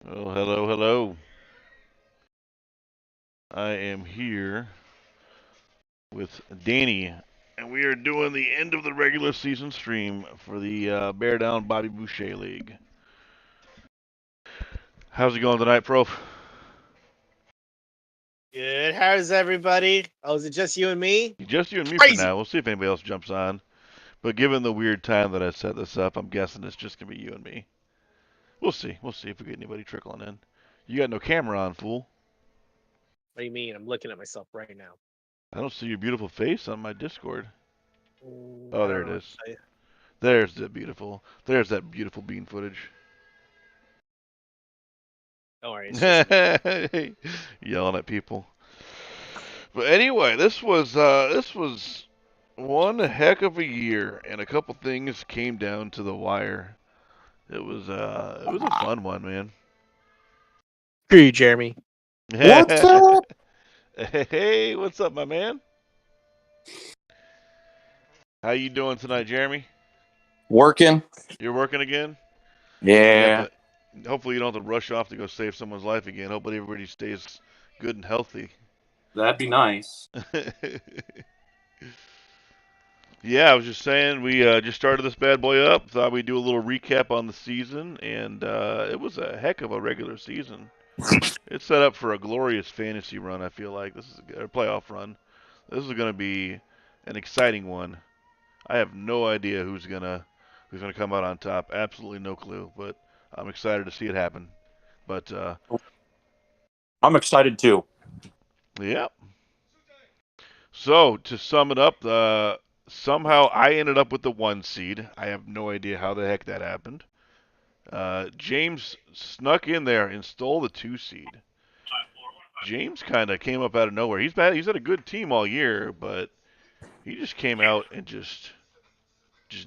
Well, hello, hello. I am here with Danny, and we are doing the end of the regular season stream for the Bear Down Bobby Boucher League. How's it going tonight, Prof? Good. How's everybody? Oh, is it just you and me? Just you and me for Crazy. now. We'll see if anybody else jumps on. But given the weird time that I set this up, I'm guessing it's just gonna be you and me. We'll see. We'll see if we get anybody trickling in. You got no camera on, fool. What do you mean? I'm looking at myself right now. I don't see your beautiful face on my Discord. Oh, I there don't it know what to is. tell you. There's the beautiful. There's that beautiful bean footage. Don't worry, it's just me. Yelling at people. But anyway, this was one heck of a year, and a couple things came down to the wire. It was a fun one, man. Screw you, Jeremy. What's up? Hey, what's up, my man? How you doing tonight, Jeremy? Working? You're working again? You have Yeah, to. Hopefully, you don't have to rush off to go save someone's life again. Hopefully, everybody stays good and healthy. that'd be nice. Yeah, I was just saying we just started this bad boy up. Thought we'd do a little recap on the season, and it was a heck of a regular season. It's set up for a glorious fantasy run. I feel like this is a playoff run. This is going to be an exciting one. I have no idea who's gonna come out on top. Absolutely no clue, but I'm excited to see it happen. But I'm excited too. yeah. So to sum it up, somehow I ended up with the 1 seed. I have no idea how the heck that happened. James snuck in there and stole the 2 seed. James kind of came up out of nowhere. He's had a good team all year, but he just came out and just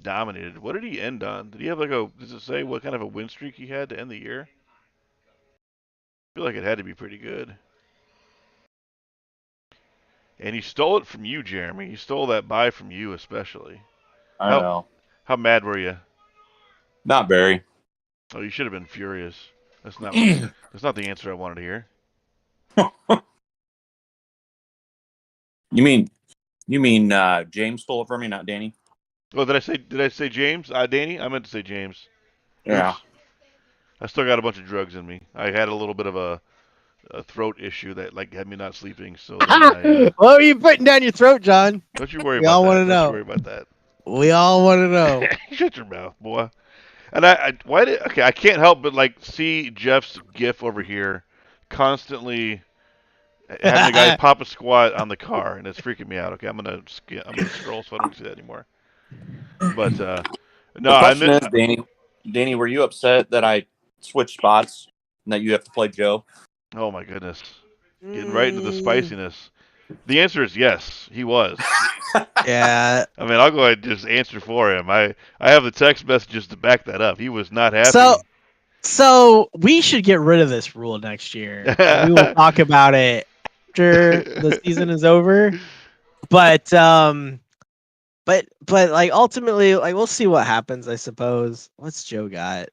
dominated. What did he end on? Did he have like a? Does it say what kind of a win streak he had to end the year? I feel like it had to be pretty good. And he stole it from you, Jeremy. He stole that buy from you, especially. I How know. how mad were you? Not very. Oh, you should have been furious. That's not what. you That's not the answer I wanted to hear. mean James stole it from me, not Danny? Oh, did I say James? Danny? I meant to say James. Yeah. Oops. I still got a bunch of drugs in me. I had a little bit of a throat issue that like had me not sleeping. So then What are you putting down your throat, John? don't you worry We about all want that. to Don't you know. worry about that. We all want to know. Shut your mouth, boy. And why did okay? I can't help but like see Jeff's GIF over here, constantly having the guy pop a squat on the car, and it's freaking me out. Okay, I'm gonna scroll so I don't see that anymore. But no, The I question meant is, Danny, were you upset that I switched spots and that you have to play Joe? oh my goodness, getting right into the Mm, spiciness. The answer is yes, he was. yeah. I mean, I'll go ahead and just answer for him. I have the text messages to back that up. He was not So happy. so we should get rid of this rule next year, and we will talk about it after the season is over. But but like ultimately, like we'll see what happens. I suppose. What's Joe got?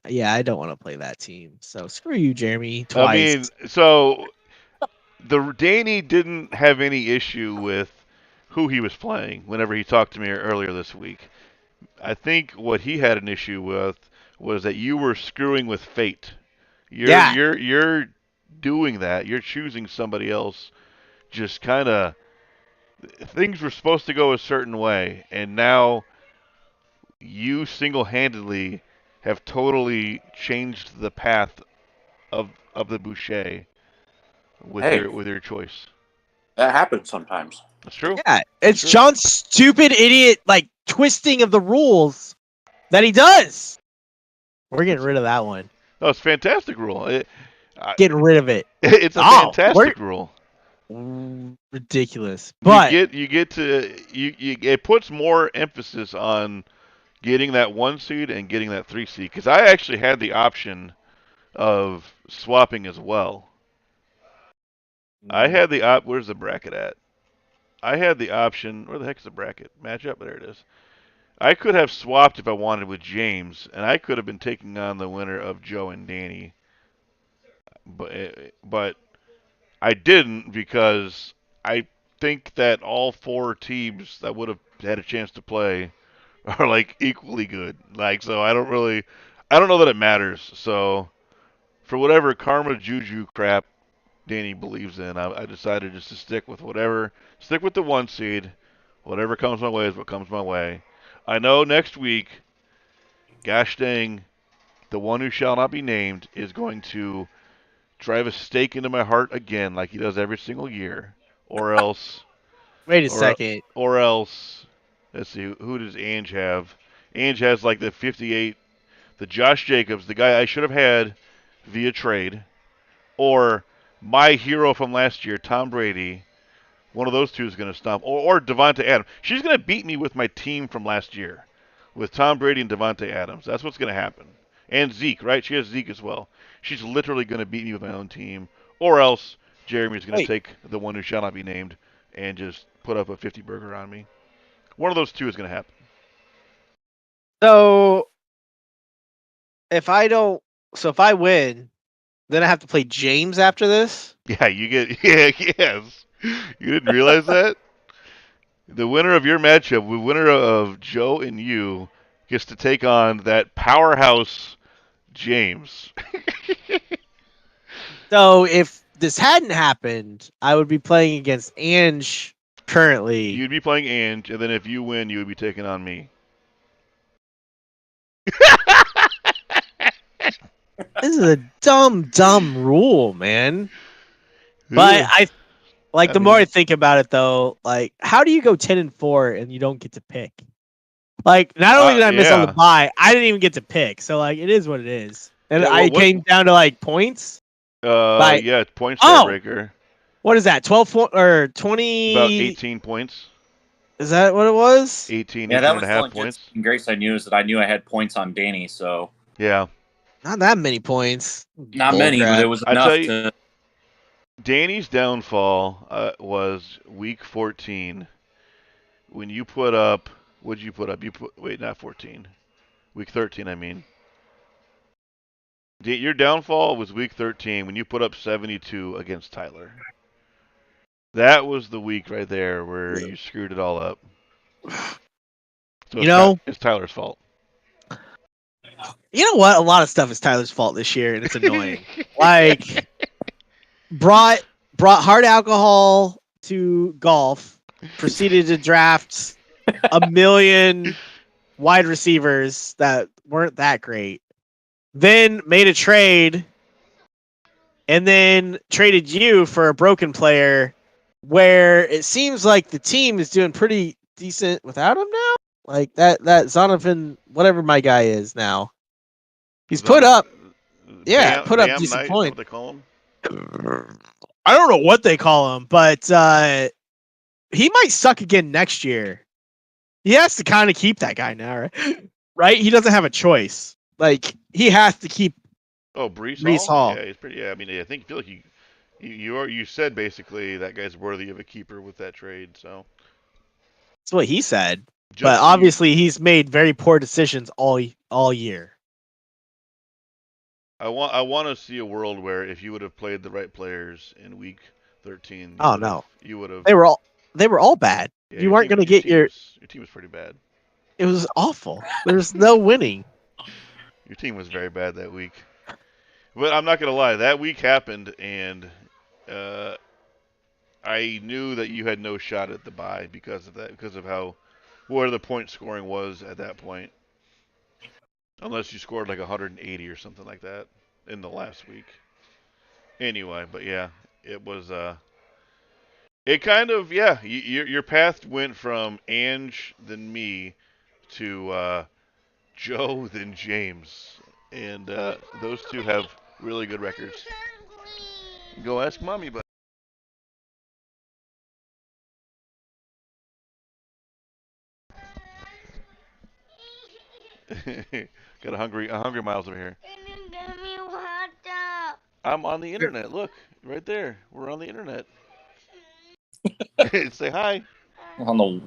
Yeah, I don't want to play that team. So screw you, Jeremy, I twice. mean, so the Danny didn't have any issue with who he was playing whenever he talked to me earlier this week. I think what he had an issue with was that you were screwing with fate. You're Yeah. you're you're doing that. You're choosing somebody else. Just kind of things were supposed to go a certain way, and now you single-handedly have totally changed the path of the Boucher with Hey, your choice. that happens sometimes. That's true. Yeah. That's It's true. John's stupid idiot like twisting of the rules that he does. We're getting rid of that one. No, it's a fantastic rule. I, Getting rid of it. it's a Oh, we're fantastic rule. ridiculous. You But get you get to you it puts more emphasis on getting that 1 seed and getting that 3 seed because I actually had the option of swapping as well. I had the where's the bracket at? I had the option. Where the heck's the bracket? Matchup. There it is. I could have swapped if I wanted with James, and I could have been taking on the winner of Joe and Danny, but I didn't because I think that all four teams that would have had a chance to play are like equally good. Like so, I don't know that it matters. So for whatever karma juju crap Danny believes in, I decided just to stick with the one seed. Whatever comes my way is what comes my way. I know next week, gosh dang, the one who shall not be named is going to drive a stake into my heart again, like he does every single year, or else, Wait a or second. or else, let's see, who does Ange have? Ange has like the 58, the Josh Jacobs, the guy I should have had via trade, or my hero from last year, Tom Brady. One of those two is going to stomp, or Devontae Adams. She's going to beat me with my team from last year, with Tom Brady and Devontae Adams. That's what's going to happen. And Zeke, right? She has Zeke as well. She's literally going to beat me with my own team, or else Jeremy's going to Wait. take the one who shall not be named and just put up a 50 burger on me. One of those two is going to happen. So if I win, then I have to play James after this. Yeah, you get yes. You didn't realize that? The winner of your matchup, the winner of Joe and you, gets to take on that powerhouse James. So if this hadn't happened, I would be playing against Ange currently. You'd be playing Ange, and then if you win, you would be taking on me. This is a dumb rule, man. But the more I think about it, though, like, how do you go 10-4 and you don't get to pick? Like, not only did I miss on the bye, I didn't even get to pick. So, like, it is what it is. And Yeah, I came down to, like, points. Yeah, points tiebreaker. What is that? 12 or 20? About 18 points. Is that what it was? 18, Yeah, 18 that and was a the half only points. grace I knew is that I knew I had points on Danny, so Yeah. Not that many points. not many, but it was enough to. Danny's downfall was week 14 when you put up. What'd you put up? Wait, not 14. Week 13, I mean. Your downfall was week 13 when you put up 72 against Tyler. That was the week right there where you screwed it all up. So it's Tyler's fault. You know what? A lot of stuff is Tyler's fault this year, and it's annoying. Like, brought hard alcohol to golf, proceeded to draft a million wide receivers that weren't that great, then made a trade, and then traded you for a broken player where it seems like the team is doing pretty decent without him now. Like that Zonovan, whatever my guy is now. He's put up decent points. What they call him? I don't know what they call him, but he might suck again next year. He has to kind of keep that guy now, right? Right? He doesn't have a choice. Like, he has to keep. Oh, Brees Hall. Yeah, he's pretty. Yeah, I mean, I feel like you said basically that guy's worthy of a keeper with that trade. So that's what he said. But obviously, he's made very poor decisions all year. I want to see a world where if you would have played the right players in week 13, you would have. They were all bad. Yeah, you weren't going to get your team was pretty bad. It was awful. There's no winning. Your team was very bad that week. But I'm not going to lie, that week happened, and I knew that you had no shot at the bye because of that, because of where the point scoring was at that point. Unless you scored like 180 or something like that in the last week. Anyway, but yeah, it was it kind of your path went from Ange then me to Joe then James, and those two have really good records. Go ask mommy, but. Got a hungry Miles over here. I'm on the internet. Look, right there. We're on the internet. Say hi. On the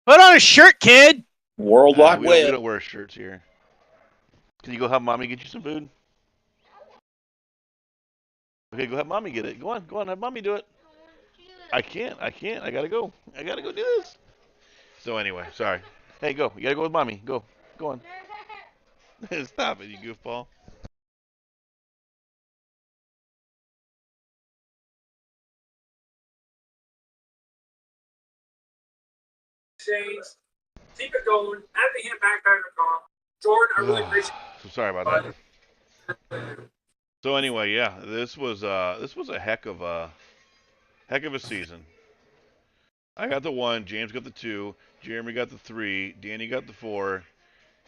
Put on a shirt, kid. World Wide We Web. don't wear shirts here. Can you go help mommy get you some food? Okay, go help mommy get it. Go on, have mommy do it. I can't. I gotta go. I gotta go do this. So anyway, sorry. Hey, go. You gotta go with mommy. Go on. Stop it, you goofball. Keep it going. At the hand back the car. Jordan, I really appreciate So sorry about that. So anyway, yeah, this was a heck of a season. I got the 1, James got the 2, Jeremy got the 3, Danny got the 4,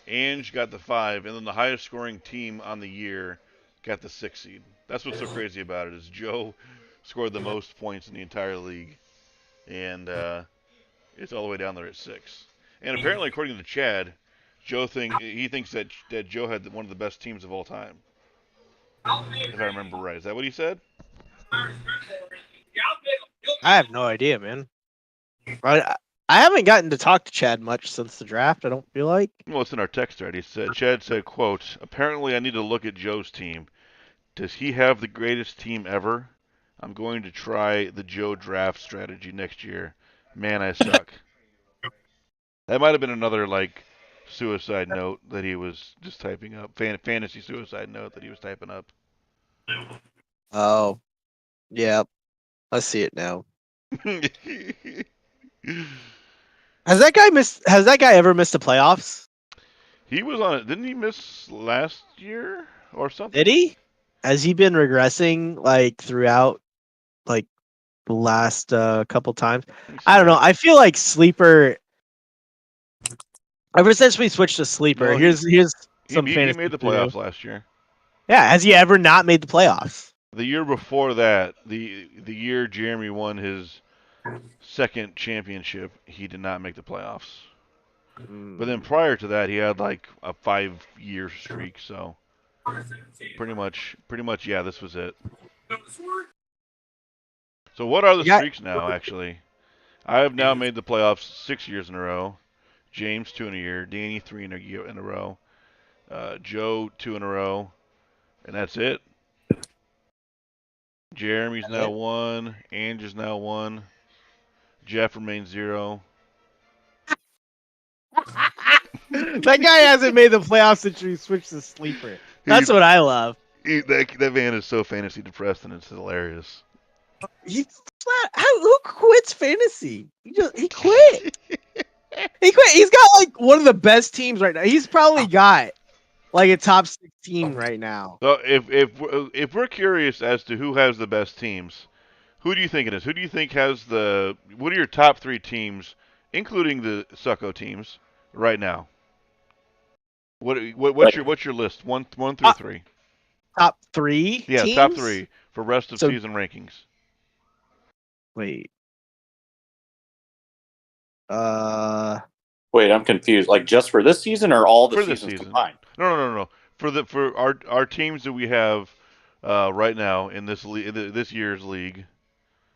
Ange got the 5, and then the highest scoring team on the year got the 6 seed. That's what's so crazy about it is Joe scored the most points in the entire league, and it's all the way down there at 6. And apparently, according to Chad, he thinks that Joe had one of the best teams of all time. If I remember right, is that what he said? I have no idea, man. I haven't gotten to talk to Chad much since the draft. I don't feel like. Well, it's in our text thread. Chad said, quote, apparently I need to look at Joe's team. Does he have the greatest team ever? I'm going to try the Joe draft strategy next year. Man, I suck. That might have been another, like, suicide note that he was just typing up. Fantasy suicide note that he was typing up. Oh, yeah. I see it now. Has that guy ever missed the playoffs? He was on it. Didn't he miss last year or something? Did he? Has he been regressing like throughout like the last couple times? I don't know. I feel like sleeper. Ever since we switched to sleeper, No, here's some he fantasy made the to do. playoffs last year. Yeah, has he ever not made the playoffs? The year before that, the year Jeremy won his second championship, he did not make the playoffs. But then prior to that, he had like a 5-year streak. So pretty much, yeah, this was it. So what are the streaks now? Actually, I have now made the playoffs 6 years in a row. James 2 in a year. Danny 3 in a row. Joe 2 in a row, and that's it. Jeremy's now 1. Ange is now 1. Jeff remains 0. That guy hasn't made the playoffs since we switched to sleeper. That's what I love. That man is so fantasy depressed, and it's hilarious. Who quits fantasy? He quit. He quit. He's got like one of the best teams right now. He's probably got like a top 6 team right now. So if we're curious as to who has the best teams, who do you think it is? Who do you think has the? What are your top 3 teams, including the Sucko teams, right now? What's your list? One through 3. Top 3 Yeah, teams? top 3 for rest of season rankings. Wait. Wait, I'm confused. Like just for this season or all the for this seasons season? combined? No. For our teams that we have right now in this this year's league,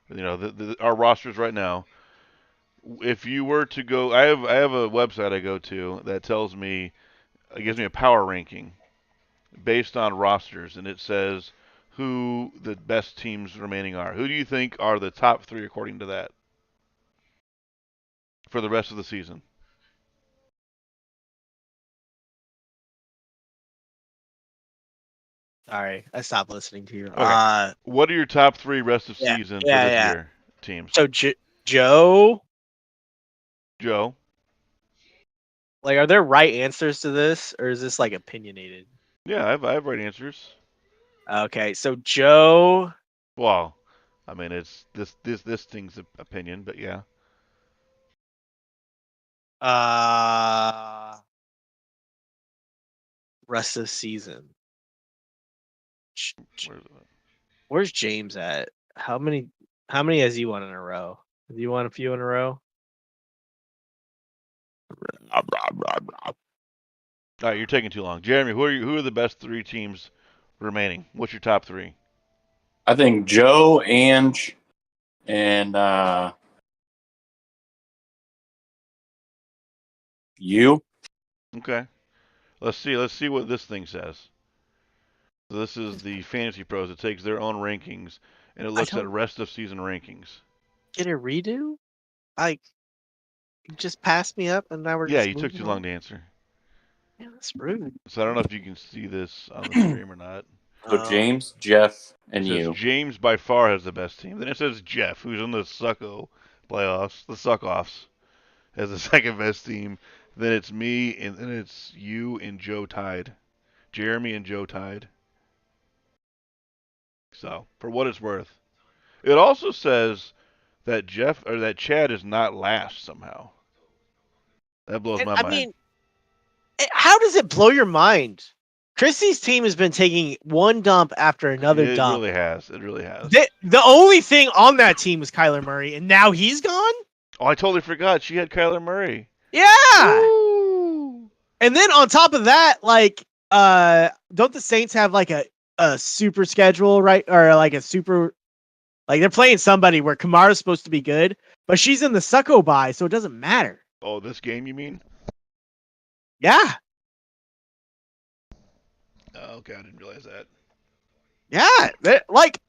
you know, our rosters right now. If you were to go, I have a website I go to that tells me, it gives me a power ranking based on rosters, and it says who the best teams remaining are. Who do you think are the top 3 according to that for the rest of the season? Sorry, I stopped listening to you. Okay. What are your top 3 rest of season for this year teams? So Joe. Like, are there right answers to this, or is this like opinionated? Yeah, I have right answers. Okay, so Joe. Well, I mean, it's this thing's opinion, but yeah. Rest of season. Where's it? Where's James at? How many has he won in a row? Has he won a few in a row? All right, you're taking too long. Jeremy, who are the best 3 teams remaining? What's your top 3? I think Joe, Ange, and You? Okay. Let's see what this thing says. So this is the Fantasy Pros. It takes their own rankings and it looks at don't rest of season rankings. get a redo. Like, you just passed me up, and now we're Yeah, just you took moving too on? long to answer. Yeah, that's rude. So I don't know if you can see this on the stream or not. So James, Jeff, It and says you. James by far has the best team. Then it says Jeff, who's in the Sucko playoffs, the Suckoffs, has the second best team. Then it's me, and then it's you and Joe tied. Jeremy and Joe tied. So, for what it's worth. It also says that Chad is not last somehow. That blows my I mind. mean, how does it blow your mind? Chrissy's team has been taking one dump after another It dump. really has. It really has. The only thing on that team was Kyler Murray, and now he's gone? Oh, I totally forgot. She had Kyler Murray. Yeah. Woo! And then on top of that, like, don't the Saints have like a super schedule, right? Or like a super, like they're playing somebody where Kamara's supposed to be good, but she's in the Sucko bye, so it doesn't matter. Oh, this game you mean? Yeah. Oh, okay, I didn't realize that. Yeah. Like,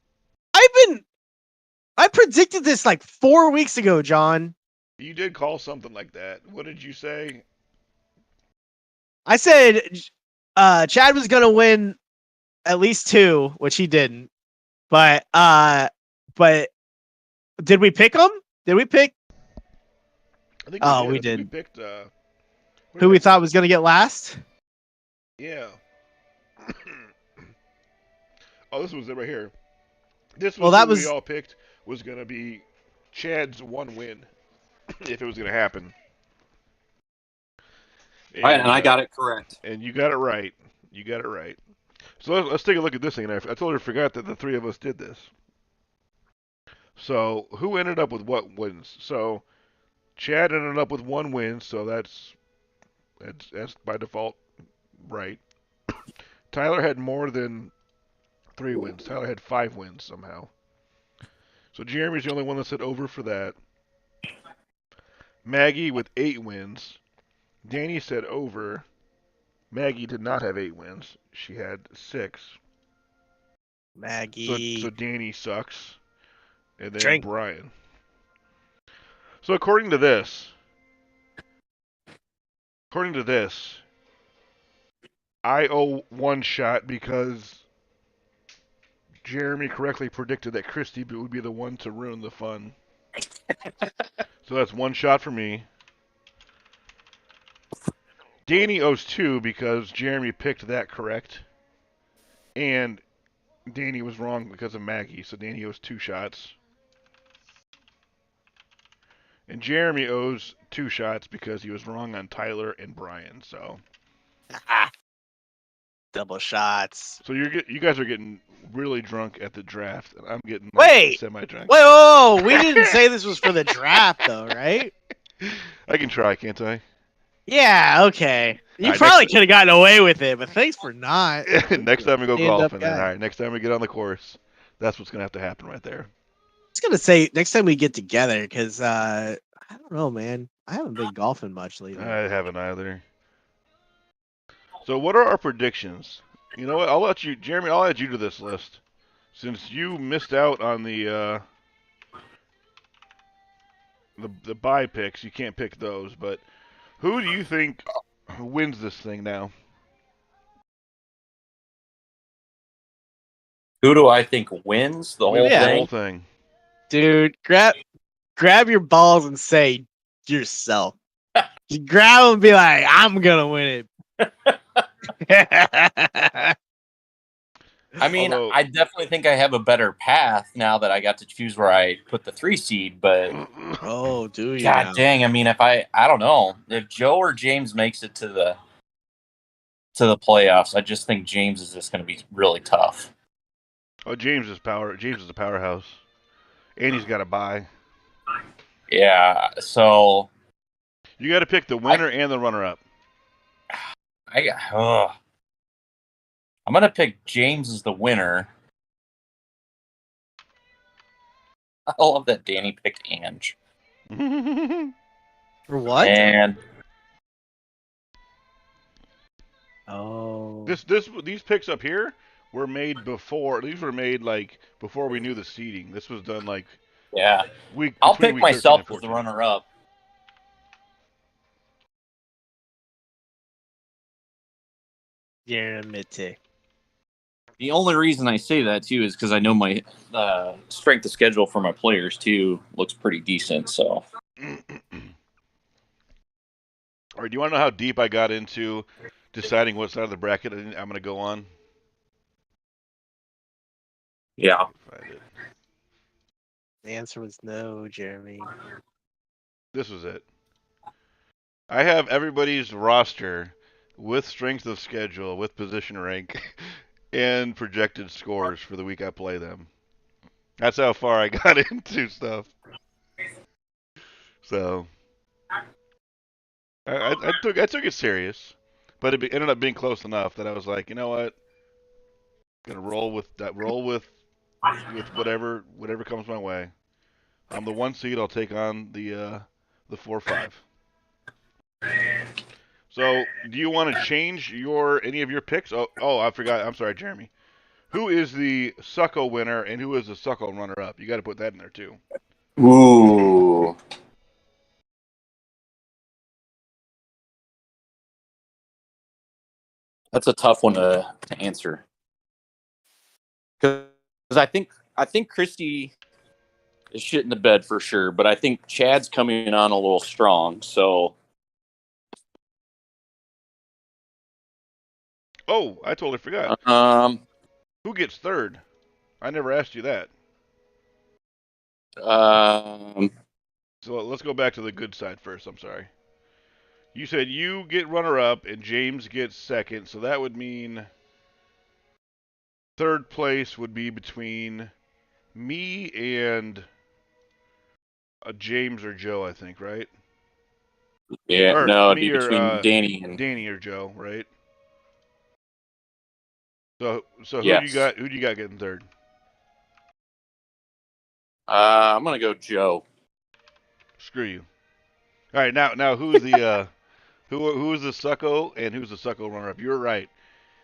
I predicted this like 4 weeks ago, John. You did call something like that. What did you say? I said Chad was gonna win at least 2, which he didn't. But did we pick him? Did we pick I think Oh, we did. we I think we did. picked what who did we I thought pick? was gonna get last? Yeah. Oh, this was it right here. This Well, was that who we was all picked was gonna be Chad's one win if it was gonna happen. All right, and I got it correct. And you got it right. You got it right. So let's take a look at this thing. I totally forgot that the three of us did this. So who ended up with what wins? So Chad ended up with 1 win, so that's by default right. Tyler had more than 3 wins. Tyler had 5 wins somehow. So Jeremy's the only one that said over for that. Maggie with 8 wins. Danny said over. Maggie did not have 8 wins. She had 6. Maggie. So Danny sucks. And then Drink. Brian. So according to this, I owe 1 shot because Jeremy correctly predicted that Christy would be the one to ruin the fun. So that's 1 shot for me. Danny owes 2 because Jeremy picked that correct. And Danny was wrong because of Maggie, so Danny owes 2 shots. And Jeremy owes 2 shots because he was wrong on Tyler and Brian. So Double shots. So you guys are getting really drunk at the draft, and I'm getting Wait. semi-drunk. Wait, whoa, we didn't say this was for the draft though, right? I can try, can't I? Yeah, okay. You Alright, probably could have gotten away with it, but thanks for not. Next time we go Stand-up golfing, guy. all right. Next time we get on the course, that's what's gonna have to happen right there. I was gonna say next time we get together, because I don't know, man. I haven't been golfing much lately. I haven't either. So what are our predictions? You know what? I'll let you, Jeremy. I'll add you to this list since you missed out on the bye picks. You can't pick those, but who do you think wins this thing now? Who do I think wins the whole Wins the thing? whole thing. Dude, grab your balls and say yourself. Just grab them and be like, I'm gonna win it. I mean, Although- I definitely think I have a better path now that I got to choose where I put the 3 seed, but Oh, do you? God now? dang, I mean, if I don't know, if Joe or James makes it to the playoffs, I just think James is just going to be really tough. Oh, James is a powerhouse, and he's got a bye. Yeah, so You got to pick the winner and the runner-up. I'm going to pick James as the winner. I love that Danny picked Ange. For what? And These picks up here were made before. These were made like before we knew the seeding. This was done like Yeah. I'll between pick week 13 and myself as the 14. runner-up. Jeremy. The only reason I say that too is because I know my strength of schedule for my players too looks pretty decent. So, All right, do you want to know how deep I got into deciding what side of the bracket I'm going to go on? yeah. Find it. The answer was no, Jeremy. This was it. I have everybody's roster with strength of schedule, with position rank, and projected scores for the week I play them. That's how far I got into stuff. So I took it serious, but it ended up being close enough that I was like, you know what, I'm gonna roll with that. Roll with whatever comes my way. I'm the 1 seed. I'll take on the 4-5. So, do you want to change any of your picks? Oh, I forgot. I'm sorry, Jeremy. Who is the Sucko winner and who is the Sucko runner-up? You got to put that in there too. Ooh. That's a tough one to answer. Because I think Christy is shit in the bed for sure, but I think Chad's coming on a little strong. So Oh, I totally forgot. Who gets third? I never asked you that. um, So let's go back to the good side first. I'm sorry. You said you get runner-up and James gets second, so that would mean third place would be between me and James or Joe, I think, right? yeah, Or no, it'd me be or between Danny and Danny or Joe, right? So who do you yes. got? Who do you got getting third? I'm gonna go Joe. Screw you. All right, now who's the who's the Sucko and who's the Sucko runner-up? You're right.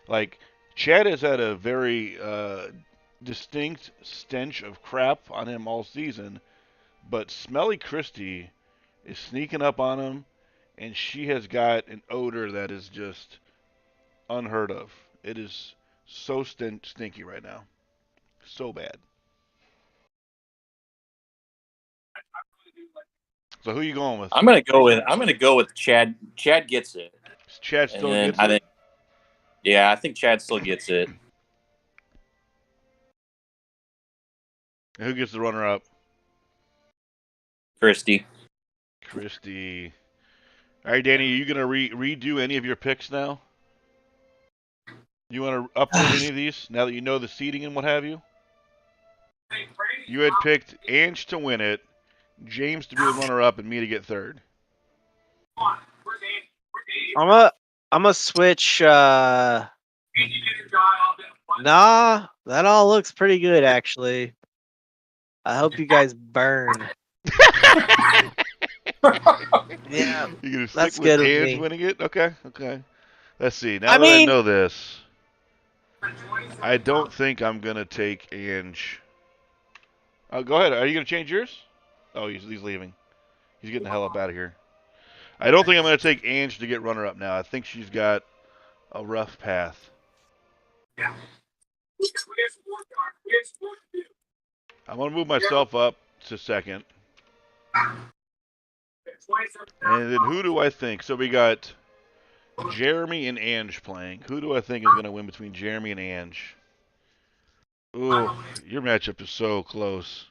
Like Chad has had a very distinct stench of crap on him all season, but Smelly Christie is sneaking up on him, and she has got an odor that is just unheard of. It is so stinky right now, so bad. So who you going with? I'm gonna go with Chad. Chad gets it, Chad and still then gets it. I think Chad still gets it. And who gets the runner-up? Christy. Christie. All right, Danny, are you gonna redo any of your picks now? You want to update any of these now that you know the seeding and what have you? You had picked Ange to win it, James to be the runner-up, and me to get third. I'm a switch. Nah, that all looks pretty good actually. I hope you guys burn. Yeah, You gonna stick that's with good with Ange me. winning it? Okay. Let's see. Now I that I mean, know this, I don't think I'm gonna take Ange. Oh, go ahead. Are you gonna change yours? Oh, he's leaving. He's getting the hell up out of here. I don't think I'm gonna take Ange to get runner-up now. I think she's got a rough path. I'm gonna move myself up to second. And then who do I think? So we got Jeremy and Ange playing. Who do I think is going to win between Jeremy and Ange? Ooh, your matchup is so close.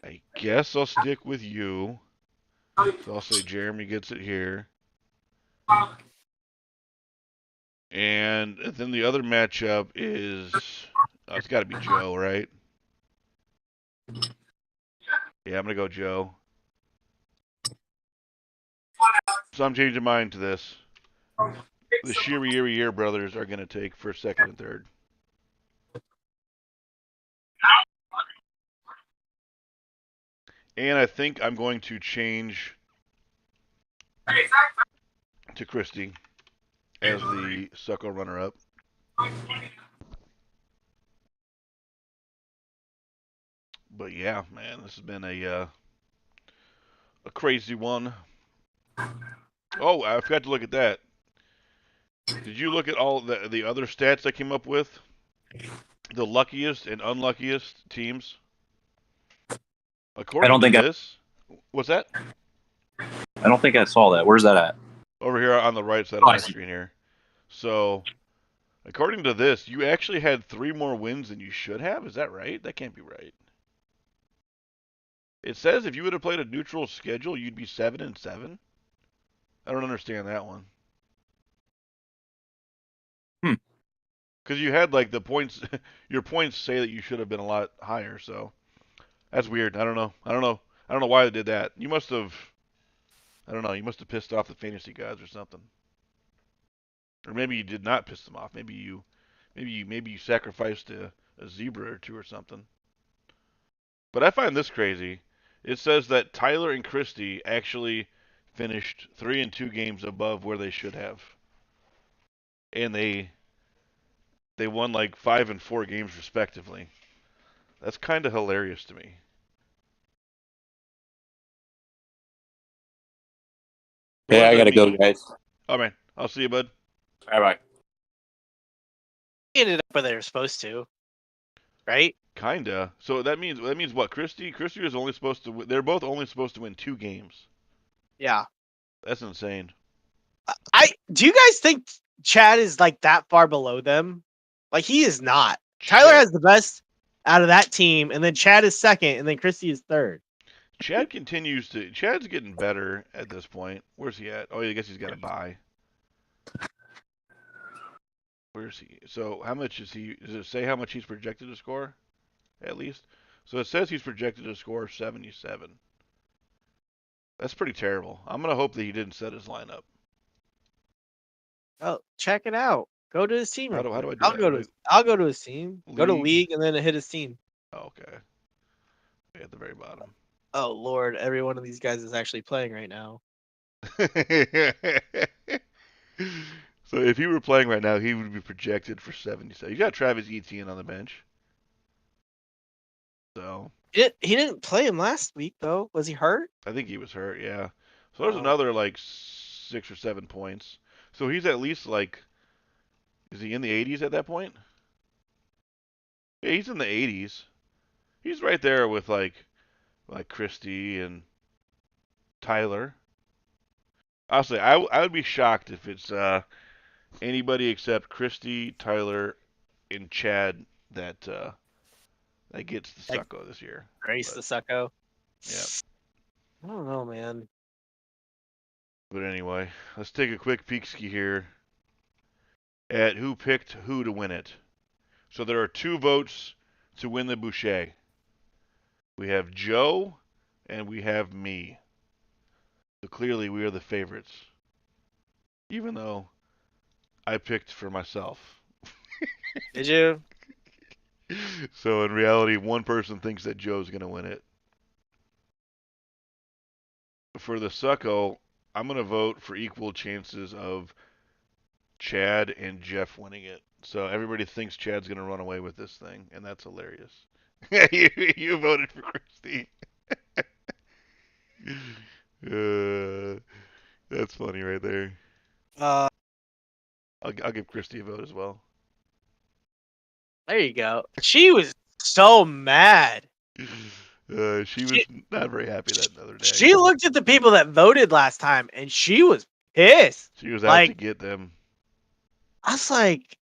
I guess I'll stick with you. So I'll say Jeremy gets it here. And then the other matchup is, it's got to be Joe, right? Yeah, I'm going to go Joe. So I'm changing mine to this. The Shiri brothers are going to take first, second, and third. And I think I'm going to change to Christy. as the Sucko runner-up. But yeah, man, this has been a crazy one. Oh, I forgot to look at that. Did you look at all the other stats I came up with? The luckiest and unluckiest teams? I According don't to think this, what's that? I don't think I saw that. Where's that at? Over here on the right side of Oh, I my see. screen here. So, according to this, you actually had 3 more wins than you should have. Is that right? That can't be right. It says if you would have played a neutral schedule, you'd be 7-7. I don't understand that one. Because you had like the points, your points say that you should have been a lot higher. So that's weird. I don't know. I don't know why they did that. You must have. I don't know. You must have pissed off the fantasy gods or something. Or maybe you did not piss them off. Maybe you sacrificed a zebra or two or something. But I find this crazy. It says that Tyler and Christie actually finished 3-2 games above where they should have, and they won like 5 and 4 games respectively. That's kind of hilarious to me. So what Yeah, does I that gotta go, mean? guys. Oh man, I'll see you, bud. Bye bye. Ended up where they were supposed to, right? Kinda. So that means what? Christie was only supposed to. They're both only supposed to win 2 games. Yeah. That's insane. Do you guys think Chad is like that far below them? Like he is not. Tyler has the best out of that team, and then Chad is second, and then Christy is third. Chad continues to. Chad's getting better at this point. Where's he at? Oh, I guess he's got a bye. Where's he? So how much is he? Does it say how much he's projected to score? At least. So it says he's projected to score 77. That's pretty terrible. I'm gonna hope that he didn't set his lineup. Oh, check it out. Go to his team. How real do I do quick. that? I'll go to his team. Go to League. league and then hit his team. Oh, okay. At the very bottom. Oh Lord, every one of these guys is actually playing right now. So if he were playing right now, he would be projected for 77. You got Travis Etienne on the bench. So He didn't play him last week though. Was he hurt? I think he was hurt, yeah. So there's Oh. another like 6 or 7 points. So he's at least like, is he in the 80s at that point? Yeah, he's in the 80s. He's right there with like Christie and Tyler. Honestly, I would be shocked if it's anybody except Christie, Tyler, and Chad that gets the Sucko this year. Grace But, the sucko. yeah. I don't know, man. But anyway, let's take a quick peek ski here at who picked who to win it. So there are 2 votes to win the Boucher. We have Joe and we have me. So clearly we are the favorites. Even though I picked for myself. Did you? So in reality, one person thinks that Joe's going to win it. For the Sucko, I'm going to vote for equal chances of Chad and Jeff winning it. So everybody thinks Chad's going to run away with this thing, and that's hilarious. you voted for Christy. That's funny right there. I'll give Christy a vote as well. There you go. She was so mad. She was not very happy that other day. She looked at the people that voted last time, and she was pissed. She was out to get them. I was like,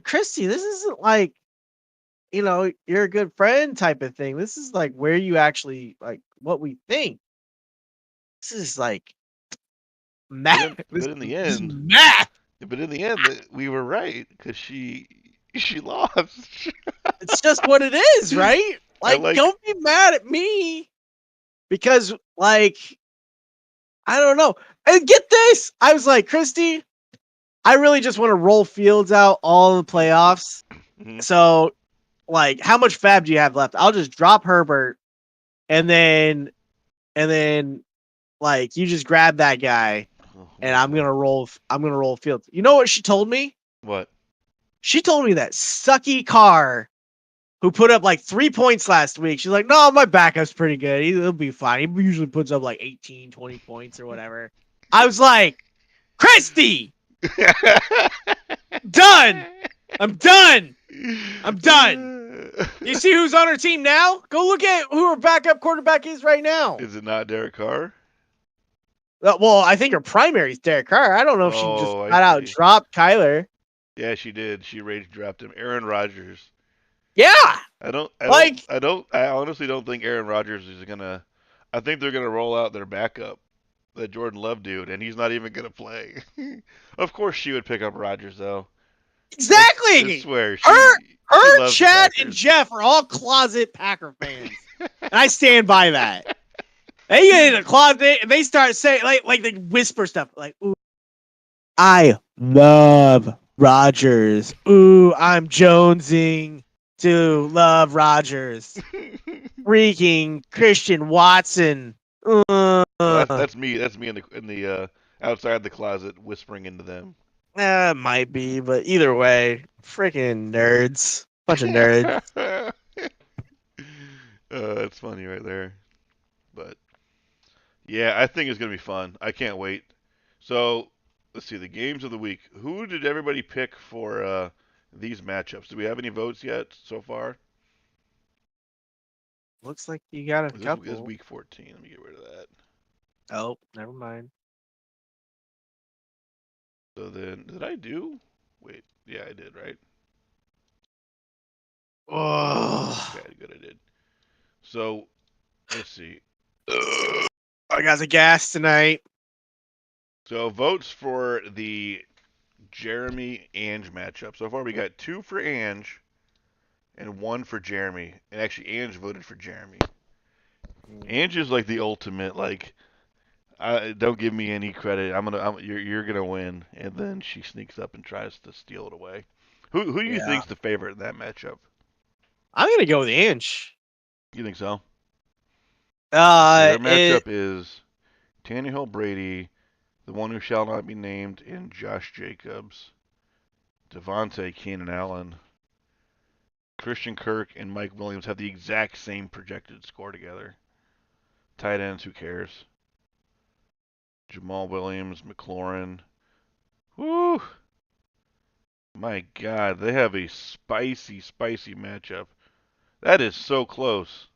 Christy, this isn't like, you're a good friend type of thing. This is like where you actually like what we think. This is like math. But in the end, math. But in the end, we were right because she lost. It's just what it is, right? Like, don't be mad at me because, like, I don't know. And get this, I was like, Christy, I really just want to roll Fields out all the playoffs. Mm-hmm. So, like, how much fab do you have left? I'll just drop Herbert, and then, like, you just grab that guy. Oh, and I'm gonna roll Fields. You know what she told me? What? She told me that Sucky Carr, who put up like 3 points last week, she's like, no, my backup's pretty good. He'll be fine. He usually puts up like 18, 20 points or whatever. I was like, Christy, done. I'm done. I'm done. You see who's on her team now? Go look at who her backup quarterback is right now. Is it not Derek Carr? Well, I think her primary is Derek Carr. I don't know if she just Oh, I flat out see. dropped Kyler. Yeah, she did. She rage dropped him. Aaron Rodgers. Yeah. Like, I honestly don't think Aaron Rodgers is gonna. I think they're gonna roll out their backup, that Jordan Love dude, and he's not even gonna play. Of course, she would pick up Rodgers though. I exactly. swear, Her, she her, loves the Chad, and Packers. Jeff are all closet Packer fans, and I stand by that. They get in a closet and they start saying like they whisper stuff like, "Ooh, I love Rodgers. Ooh, I'm jonesing to love Rodgers. Freaking Christian Watson. Well, that's me. That's me in the outside the closet whispering into them. Might be, but either way, freaking nerds. Bunch of nerds. That's funny right there. But yeah, I think it's gonna be fun. I can't wait. So let's see the games of the week. Who did everybody pick for these matchups? Do we have any votes yet so far? Looks like you got a This is couple. week 14. Let me get rid of that. Oh, never mind. So then, did I do? Wait, yeah, I did, right? Oh, Okay, good, I did. So let's see. I got the gas tonight. So votes for the Jeremy Ange matchup. So far, we got 2 for Ange and 1 for Jeremy. And actually, Ange voted for Jeremy. Ange is like the ultimate, like, don't give me any credit. You're gonna win, and then she sneaks up and tries to steal it away. Who do you Yeah, think's the favorite in that matchup? I'm gonna go with the inch. You think so? See, their It matchup is Tannehill Brady, the one who shall not be named, and Josh Jacobs, Devontae Keenan Allen, Christian Kirk, and Mike Williams have the exact same projected score together. Tight ends, who cares? Jamal Williams, McLaurin. Woo! My God, they have a spicy, spicy matchup. That is so close.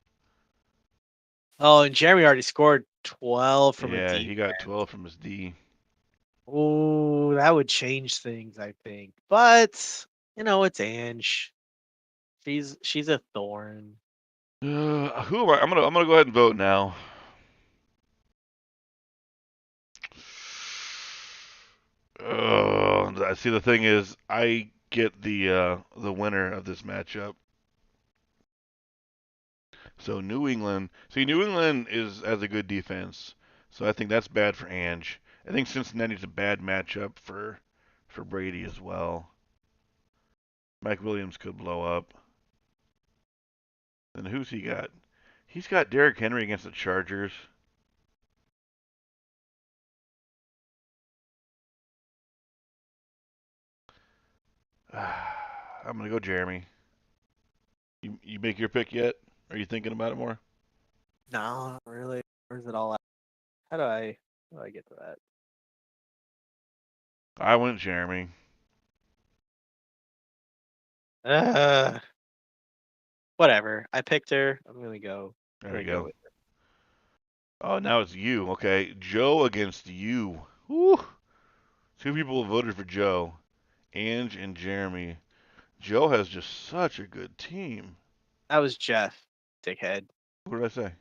and Jeremy already scored 12 from a Yeah, deep. he got 12 from his D. Oh, that would change things, I think. But it's Ange. She's a thorn. Who am I? I'm gonna go ahead and vote now. I see. The thing is, I get the winner of this matchup. So New England. See, New England has a good defense, so I think that's bad for Ange. I think Cincinnati's a bad matchup for Brady as well. Mike Williams could blow up. And who's he got? He's got Derrick Henry against the Chargers. I'm gonna go Jeremy. You make your pick yet? Are you thinking about it more? No, not really. Where's it all at? How do I get to that? I went Jeremy. Uh, Whatever. I picked her. I'm gonna go. I'm There gonna you go go. with her. Oh, now it's you. Okay, Joe against you. Woo! 2 people voted for Joe. Ange and Jeremy. Joe has just such a good team. That was Jeff, dickhead. What did I say?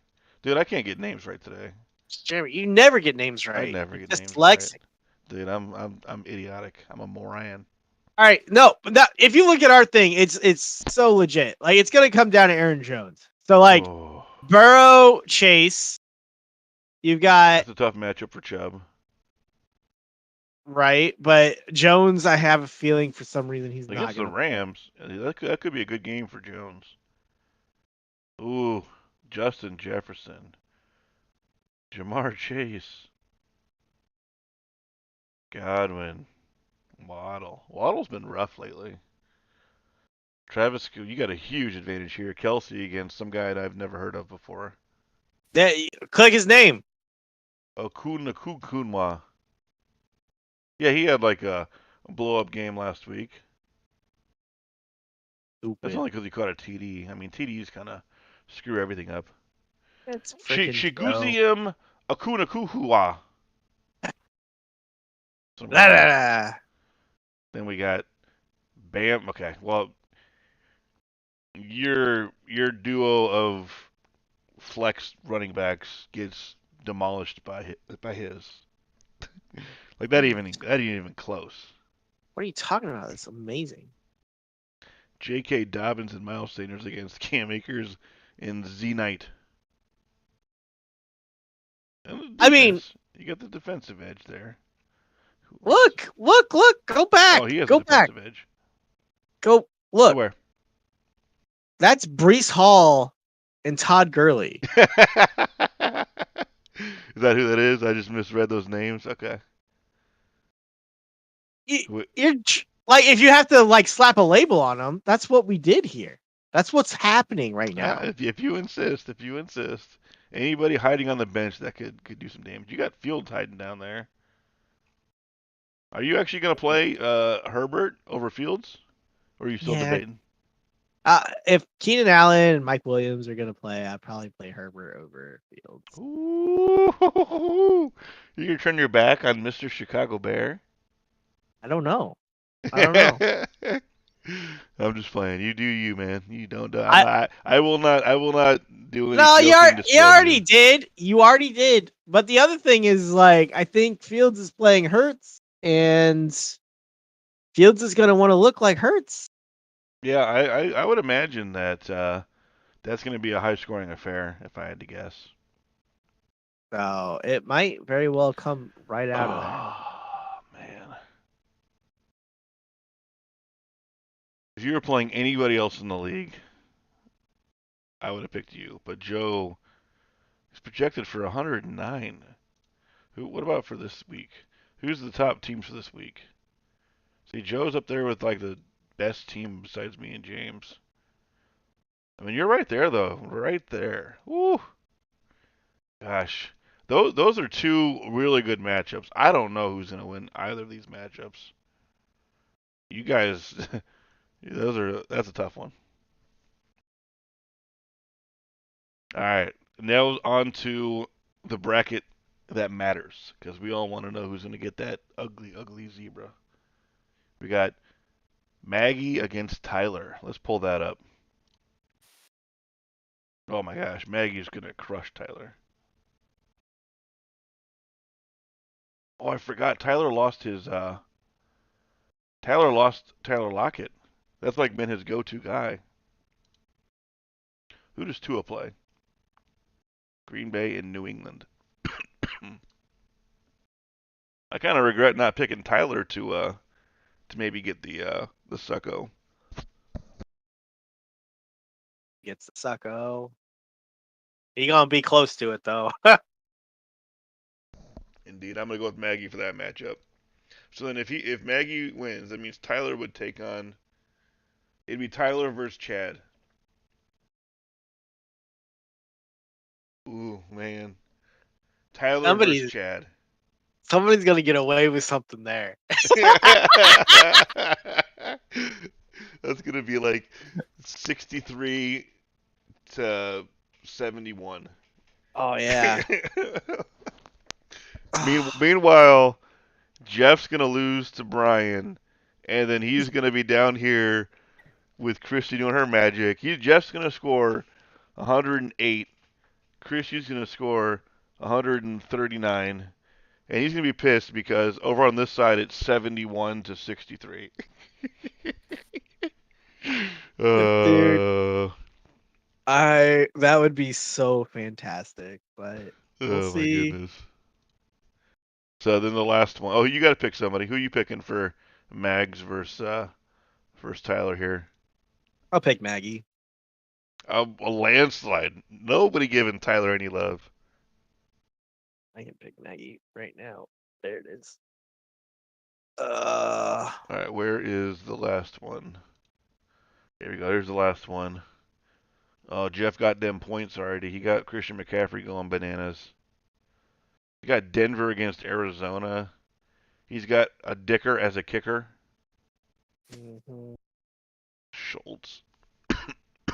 Dude, I can't get names right today. Jeremy, you never get names I right. never You're get just names right. dyslexic. Dude, I'm idiotic. I'm a moron. All right, no, but if you look at our thing, it's so legit. Like it's gonna come down to Aaron Jones. So like Oh, Burrow, Chase, you've got that's a tough matchup for Chubb. right, but Jones, I have a feeling for some reason he's not Against the gonna. Rams, that could be a good game for Jones. Ooh, Justin Jefferson, Jamar Chase. Godwin. Waddle. Waddle's been rough lately. Travis, you got a huge advantage here. Kelsey against some guy that I've never heard of before. Click his name. Okunakukunwa. Yeah, he had like a blow-up game last week. That's Stupid. only because he caught a TD. I mean, TDs kind of screw everything up. That's freaking Shiguzium Akunakuhua. La, la, la. Then we got Bam. Okay, well, your duo of flex running backs gets demolished by his. Like that ain't even close. What are you talking about? It's amazing. J.K. Dobbins and Miles Sanders against Cam Akers and Z Knight. I mean, you got the defensive edge there. look. Go back. Oh, he has Go a defensive back. edge. Go look. Where? That's Brees Hall and Todd Gurley. Is that who that is? I just misread those names. Okay. You're like, if you have to like slap a label on them, that's what we did here. That's what's happening right now. If you insist. Anybody hiding on the bench that could do some damage. You got Fields hiding down there. Are you actually going to play Herbert over Fields? Or are you still debating? If Keenan Allen and Mike Williams are going to play, I'd probably play Herbert over Fields. Ooh. You're going to turn your back on Mr. Chicago Bear? I don't know. I'm just playing. You do you, man. You don't. I will not do any. No, you already did. You already did. But the other thing is, like, I think Fields is playing Hurts, and Fields is going to want to look like Hurts. Yeah, I would imagine that that's going to be a high-scoring affair, if I had to guess. So it might very well come right out of that. Oh, man. If you were playing anybody else in the league, I would have picked you. But Joe is projected for 109. What about for this week? Who's the top teams for this week? See, Joe's up there with like the best team besides me and James. I mean, you're right there though, right there. Woo! Gosh, those are two really good matchups. I don't know who's gonna win either of these matchups. You guys, that's a tough one. All right, now on to the bracket that matters because we all want to know who's gonna get that ugly zebra. We got Maggie against Tyler. Let's pull that up. Oh my gosh, Maggie's gonna crush Tyler. Oh, I forgot. Tyler lost Tyler Lockett. That's like been his go-to guy. Who does Tua play? Green Bay and New England. I kind of regret not picking Tyler to maybe get the sucko. Gets the sucko. He gonna be close to it though. Indeed, I'm gonna go with Maggie for that matchup. So then, if Maggie wins, that means Tyler would take on. It'd be Tyler versus Chad. Ooh man, Tyler versus Chad. Somebody's gonna get away with something there. That's gonna be like 63 to 71. Oh yeah. Meanwhile, Jeff's gonna lose to Brian, and then he's gonna be down here with Christy doing her magic. Jeff's gonna score 108. Christy's gonna score 139, and he's gonna be pissed because over on this side it's 71 to 63. Dude, that would be so fantastic, but we'll see. My goodness. So then the last one. Oh, you got to pick somebody. Who are you picking for Mags versus Tyler here? I'll pick Maggie. A landslide. Nobody giving Tyler any love. I can pick Maggie right now. There it is. Uh, All right, where is the last one? Here we go. Here's the last one. Oh, Jeff got them points already. He got Christian McCaffrey going bananas. He got Denver against Arizona. He's got a Dicker as a kicker. mhm. Schultz.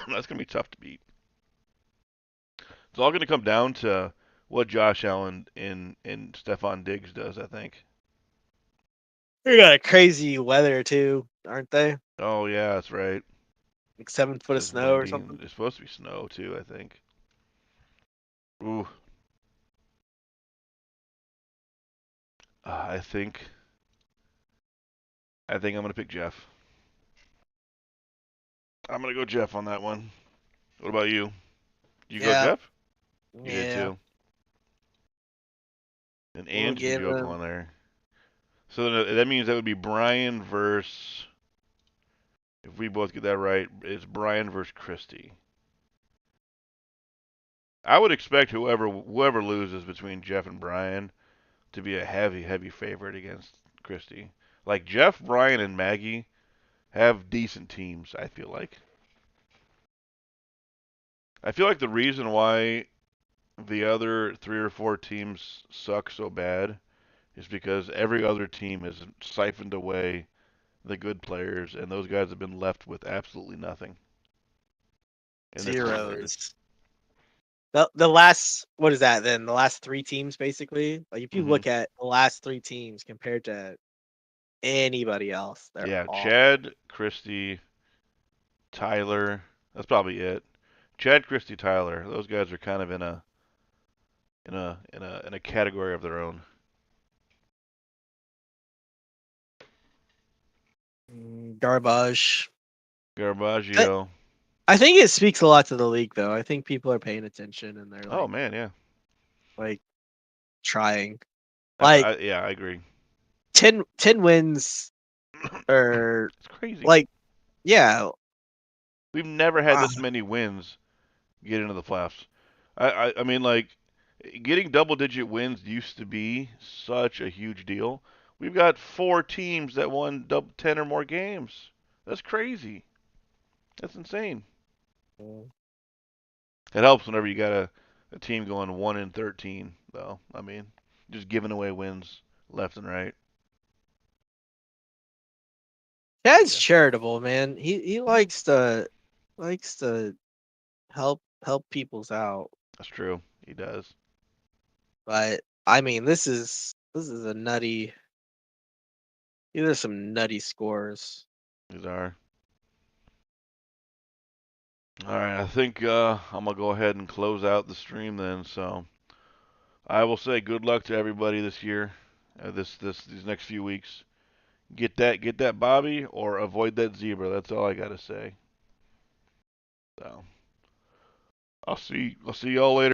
That's going to be tough to beat. It's all going to come down to what Josh Allen and Stephon Diggs does, I think. They got a crazy weather too, aren't they? Oh, yeah, that's right. Like 7 foot of It's snow or windy. something. It's supposed to be snow, too, I think. Ooh. I think I'm going to pick Jeff. I'm going to go Jeff on that one. What about you? You go Yeah, Jeff? You did, yeah. too. And We'll Ange and give Joe him. on there. So that means that would be Brian versus, if we both get that right, it's Brian versus Christie. I would expect whoever loses between Jeff and Brian to be a heavy favorite against Christie. Like Jeff, Brian, and Maggie have decent teams, I feel like. I feel like the reason why the other 3 or 4 teams suck so bad is because every other team has siphoned away the good players, and those guys have been left with absolutely nothing. And this is what it's. Zeros. The last, what is that then? The last 3 teams basically. Like if you Hmm. look at the last 3 teams compared to anybody else, they're Yeah, awful. Chad, Christie, Tyler. That's probably it. Chad, Christie, Tyler. Those guys are kind of in a category of their own. Garbage. I, Garbaggio. I think it speaks a lot to the league though. I think people are paying attention and they're Oh man, yeah. like trying. Like Yeah, I agree. 10 wins or It's crazy. like yeah. We've never had Uh, this many wins get into the playoffs. I mean, like, getting double-digit wins used to be such a huge deal. We've got 4 teams that won 10 or more games. That's crazy. That's insane. It helps whenever you got a team going 1-13, though. I mean, just giving away wins left and right. Chad's Yeah, charitable, man. He likes to help people's out. that's true. He does. But I mean, this is a nutty. These are some nutty scores. These are. All right, I think I'm gonna go ahead and close out the stream then. So I will say good luck to everybody this year, these next few weeks. Get that Bobby or avoid that zebra. That's all I gotta say. So I'll see y'all later.